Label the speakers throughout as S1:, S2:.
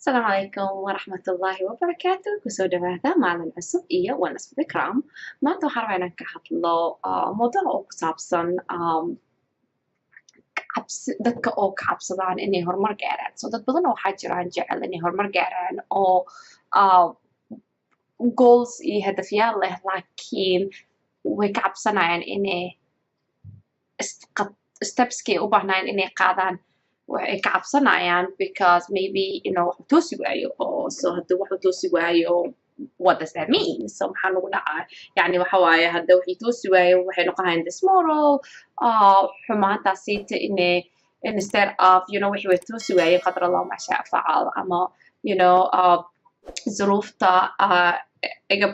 S1: السلام عليكم ورحمة الله وبركاته kusoo dhawaada maalin cusub iyo waan isku ikram maanta waxaan rabaa inaan ka hadlo mowduuc oo ku saabsan dadka oo ka cabsadaan inay horumar gaaraan so dad badan oo waxaa jiraan jecel inay horumar gaaraan oo goals iyo hadafyaal leh laakiin way ka cabsanayaan inay stepskii u baahnayaan inay qaadaan waxay ka cabsanayaan because maybe wax uu toosi waayo oo so haddii wax uu toosi waayo what does that mean so maxaa lagu dhacaa yani waxa waaye hadda wixii toosi waayo waxay noqonayaan dismoral xumaantaasiita inay instead of wixii way toosi waayeen qadar allah ma shaa facal ama ظروفta iga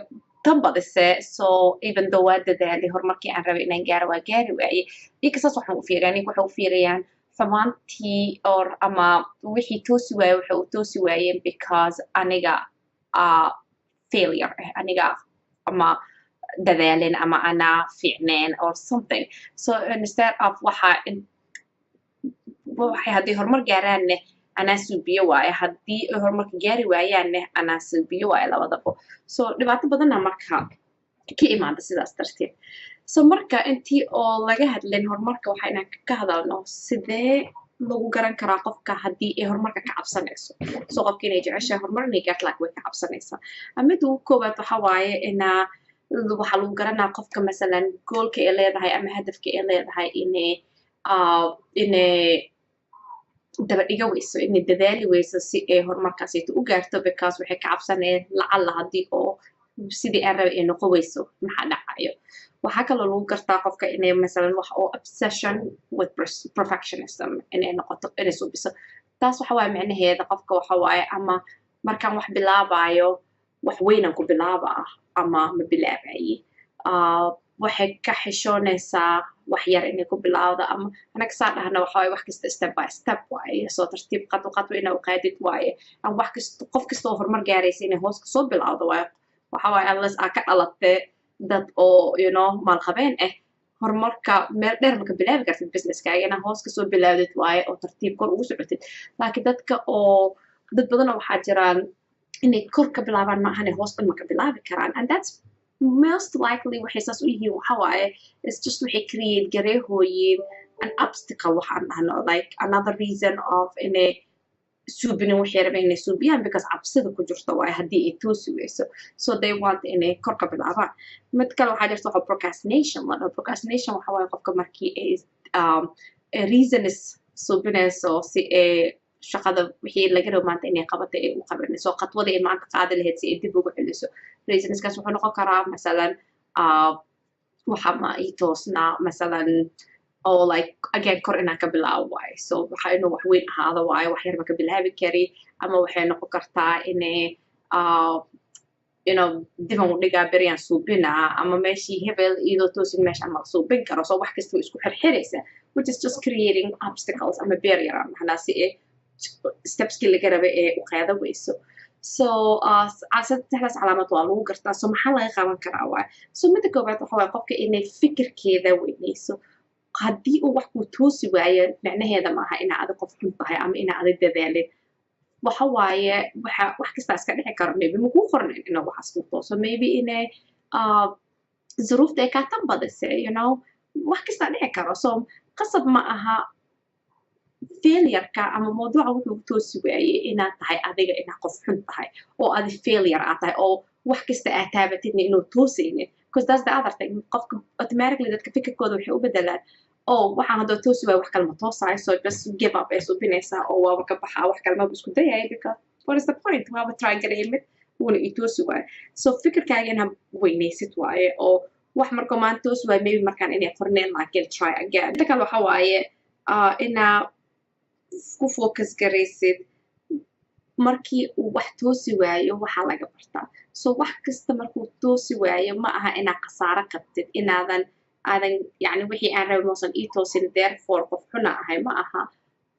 S1: tan badise so even though waa dadaalay horumarkii aan rabay inaan gaaro waa gaari waaye ikasaas waxaan u fiiriyaan waxay u fiiriyaan xumaantii or ama wixii toosi waaye waxay u toosi waayeen because aniga failure aniga ama dadaalin ama ana fiicneen or something so instead of waxay haddii horumar gaaraanne anaa suubiyo waaye haddii ay horumarka gaari waayaanne anaa suubiyo waaye labadaba so dhibaato badana marka ka imaada sidaas darteed so marka intii oo laga hadlin horumarka waxa inaan ka hadalno sidee lagu garan karaa qofka haddii ay horumarka ka cabsanayso so qofka inay jeceshahay horumar inay gaarto laakiin way ka cabsanaysaa mid ugu koowaad waxa waaye waxaa lagu garanaa qofka masalan goolka ay leedahay ama hadafka ay leedahay inay daba dhiga weyso inay dadaali weyso si ay horumarkaasito u gaarto because waxay ka cabsanayeen lacalla haddii oo sidii aan rabay ay noqon weyso maxaa dhacayo waxaa kaloo lagu gartaa qofka inay masalan wax oo obsession with perfectionism inay noqoto inay suubiso taas waxa waaye micnaheeda qofka waxa waaye ama markaan wax bilaabayo wax weynaan ku bilaabaa ama ma bilaabaye waxay ka xishoonaysaa wax yar inay ku bilaawdo ama anaga saa dhahna waxa waaye wax kasta step by step waaye soo tartiib qadwa inaa u qaadid waaye ama wax kasta qof kasta oo horumar gaaraysa inay hoos kasoo bilawdo waaye waxa waaye unless aa ka dhalatee dad oo maalqabeen horumarka meel dheer maka bilaabi kartid businesskaaga inaa hoos kasoo bilaawdid waaye oo tartiib kor ugu socotid laakiin dad badanoo waxaa jiraan inay kor ka bilaabaan maahanay hoos dhan maka bilaabi karaan and that's most likely waxay saas u yihiin waxa waaye it's just waxay create gareehooyin an obstacle waxaan dhahno like another reason of inay suubinin waxay rabeen inay suubiyaan because cabsida ku jirto waaye haddii ay toosi weyso so they want inay kor ka bilaabaan mid kale waxaa jirta waxa procrastination la dhaho procrastination waxa waaye qofka markii ay reason is suubinayso si ay shaqada wixii laga rabo maanta inay qabato ay u qabanayso qadwadii ay maanta qaadi lahayd si ay dib ugu celiso reasonskaas wuxuu noqon karaa masalan waxa ma ii toosnaa masalan oo like again kor inaan ka bilaabo waaye so waxa inuu wax weyn ahaado waaye wax yar ma ka bilaabi kari ama waxay noqon kartaa inay diban u dhigaa beryaan suubinaa ama meeshii hebel iyadoo toosin meeshaan ma suubin karo so wax kasta isku xirxiraysa which is just creating obstacles ama barrier maxnaa si ay stepskii laga rabay ee u qaada weyso so saddexdaas calaamad waa lagu gartaa so maxaa laga qaban karaa waaye so midda koowaad waxa waaye qofka inay fikirkeeda weynayso haddii uu wax kuu toosi waayo micnaheeda maaha inaa adig qof xun tahay ama inaa adig dadaalin waxa waaye wax kastaa iska dhici karo maybe makuu qornayn inaa waxaas kuu tooso maybe inay ظروفta ay kaa tan badise wax kastaa dhici karo so qasab ma aha failureka ama mawduuca wuxuu toosi waayey inaad tahay adiga inaa qof xun tahay oo adi failure aad tahay oo wax kasta aad taabatidna inuu toosaynin because that's the other thing qofka automatically dadka fikirkooda waxay u bedelaan waxaan haddoo toosi waayo wax kalema toosaayo so just give up ay subinaysaa oo waaba ka baxaa wax kalemaba isku dayaya because what is the point waaba try gareymid wuuna ii toosi waayo so fikirkaaga inaa weynaysid waaye oo wax markoo maanta toosi waayo maybe markaan inay qorneen laakiin try again inta kale waxa waaye inaa ku focus garaysid markii uu wax toosi waayo waxaa laga bartaa so wax kasta markuu toosi waayo ma aha inaa khasaaro qabtid aadan yani wixii aan rabay moosan ii toosin therefore qof xuna ahay ma aha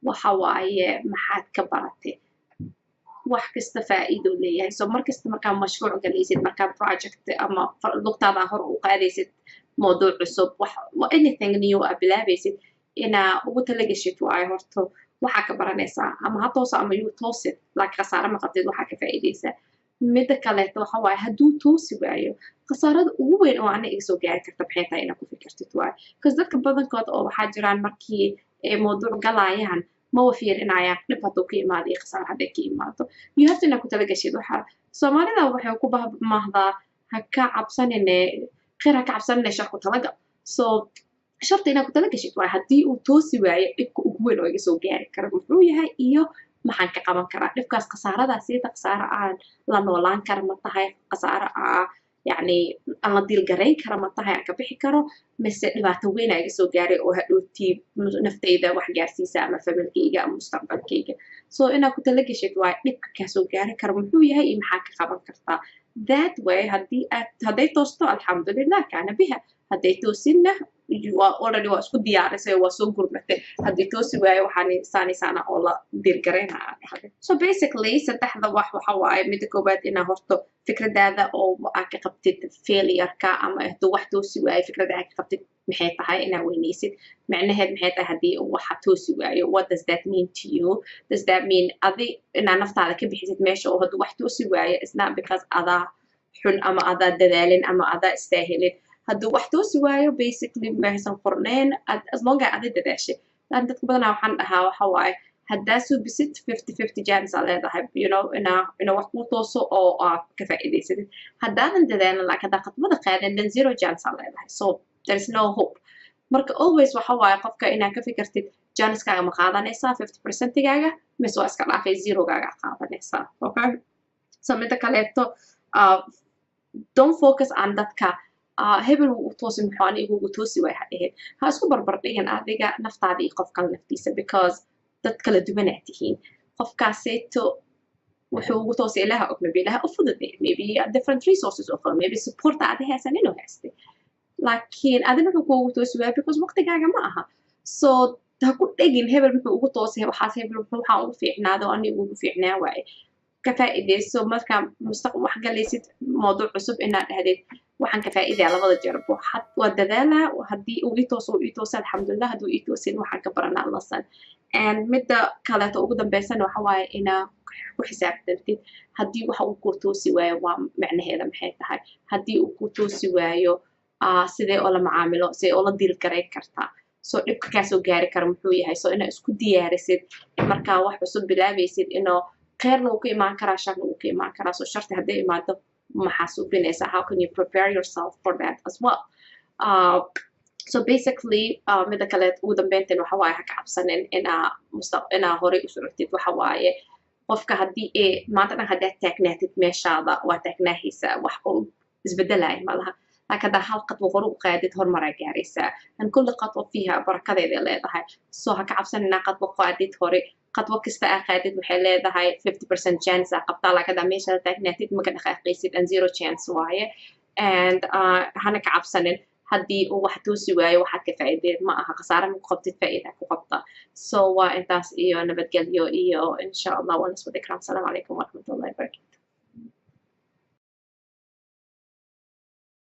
S1: waxa waaye maxaad ka baratay wax kasta faa'iido leeyahay so markasta markaa mashruuc galaysid markaa project ama lugtaada hor u qaadaysid mawduuc cusub anything new aa bilaabaysid inaa ugu talagashid waayo horto waxaa ka baranaysaa ama ha tooso ama yuu toosin laakiin khasaare ma qabtid waxaa ka faa'iidaysaa midda kaleeto waxa waaye hadduu toosi waayo khasaarada ugu weyn oo ana iga soo gaari karta maxay tahay inaad ku fikirtid waaye because dadka badankood oo waxaa jiraan markii ay mawduuc galayaan mawa fiirinayaan dhib hadduu ka imaado iyo khasaare hadday ka imaato you have to inaad ku talagashid waxaa soomaalida waxay ku mahdaa ha ka cabsanine khayr ha ka cabsanine shar ku talagal so sharta inaad ku talagashid waaye haddii uu toosi waayo dhibka ugu weyn oo iga soo gaari kara muxuu yahay iyo maxaan ka qaban karaa dhibkaas khasaaradaas sida khasaare aan la noolaan kara ma tahay khasaare يعني aan la diilgarayn kara ma tahay aan ka bixi karo mise dhibaato weyn aa iga soo gaaray oo hadhowtii naftayda wax gaarsiisa ama familkayga ama mustaqbalkayga so inaad ku talagashid waa dhibka kaa soo gaari kara muxuu yahay iyo maxaa ka qaban kartaa that way hadday toosto alxamdulilah kaana biha hadday toosinna already waa isku diyaarisay waa soo gurmatay haddii toosi waayo waxaan saanisaana oo la diilgaraynaa dhahday so basically saddexda wax waxa waaye midda koowaad inaa horto fikradaada oo aad ka qabtid failureka ama hadduu wax toosi waayo fikrada aad ka qabtid maxay tahay inaa weynaysid macnaheed maxay tahay haddii waxa toosi waayo what does that mean to you does that mean adi inaa naftaada ka bixisid meesha oo hadduu wax toosi waayo is not because adaa xun ama adaa dadaalin ama adaa istaahilin hadduu wax toosi waayo basically mahaysan qorneen as long as adi dadaashay lan dadka badanaa waxaan dhahaa waxa waaye haddaa subisid 50-50 chance aa leedahay you know inaa wax kuu tooso oo aad ka faa'iidaysatid haddaadan dadaalin laakiin haddaa khadmada qaadan then 0 chance aa leedahay so there is no hope marka always waxa waaye qofka inaad ka fikirtid janskaaga ma qaadanaysaa 50%gaaga mise waa iska dhaafay 0gaaga qaadanaysaa okay so midda kaleeto don't focus on dadka hebel wuu u toosi muxuu anigu ugu toosi waay ha dheheen ha isku barbar dhigin adiga naftaada iyo qof kale naftiisa because dad kala duwanaa tihiin qofkaaseeto wuxuu ugu toosi ilaha og maybe ilaha u fududay maybe different resources of maybe support aad haysan inuu haystay laakiin adina wuxuu kuugu toosi waay because waqtigaaga ma aha so ha ku dhegin hebel wuxuu ugu toosay waxaas hebel waxaa ugu fiicnaado anigu ugu fiicnaa waaye ka faa'iidayso marka mustaqbal wax galaysid mawduuc cusub inaad dhahdid waxaan ka faa'iidaa labada jeerb waa dadaalaa haddii uu ii tooso alxamdulilah hadduu ii toosin waxaan ka baranaa lasan and midda kaleeto ugu dambeysana waxa waaye inaa ku xisaabtantid haddii waxa uu ku toosi waayo waa macnaheeda maxay tahay haddii uu ku toosi waayo sidee oo la macaamilo sidee oo la diilgarayn kartaa so dhibka kaa soo gaari kara muxuu yahay so inaa isku diyaarisid markaa wax cusub bilaabaysid inoo khayrna uu ka imaan karaa sharna uu ka imaan karaa so sharti hadday imaado maxaa suubinaysaa how can you prepare yourself for that as well so basically midda kale ugu dambeynteen waxa waaye ha ka cabsanin inaa horey u socotid waxa waaye qofka haddii maanta dhan haddaad taagnaatid meeshaada waa taagnaahaysaa wax oo isbedelaya malaha laakiin haddaa hal qadwo hore u qaadid horumaraa gaaraysaa an kulli qadwo fiiha barakadeeday leedahay so ha ka cabsanin inaa qadwo qaadid hore qadwo kasta aa qaadid waxay leedahay 50% chance aa qabtaa laakiin haddaa meeshaada taagnaatid maka dhaqaaqaysid an 0 chance waaye and hana ka cabsanin haddii uu wax toosi waayo waxaad ka faa'iideed ma aha khasaare ma ku qabtid faa'iida ku qabta so waa intaas iyo nabadgelyo iyo insha allah waan iswada ikram asalaamu calaykum waraxmatullahi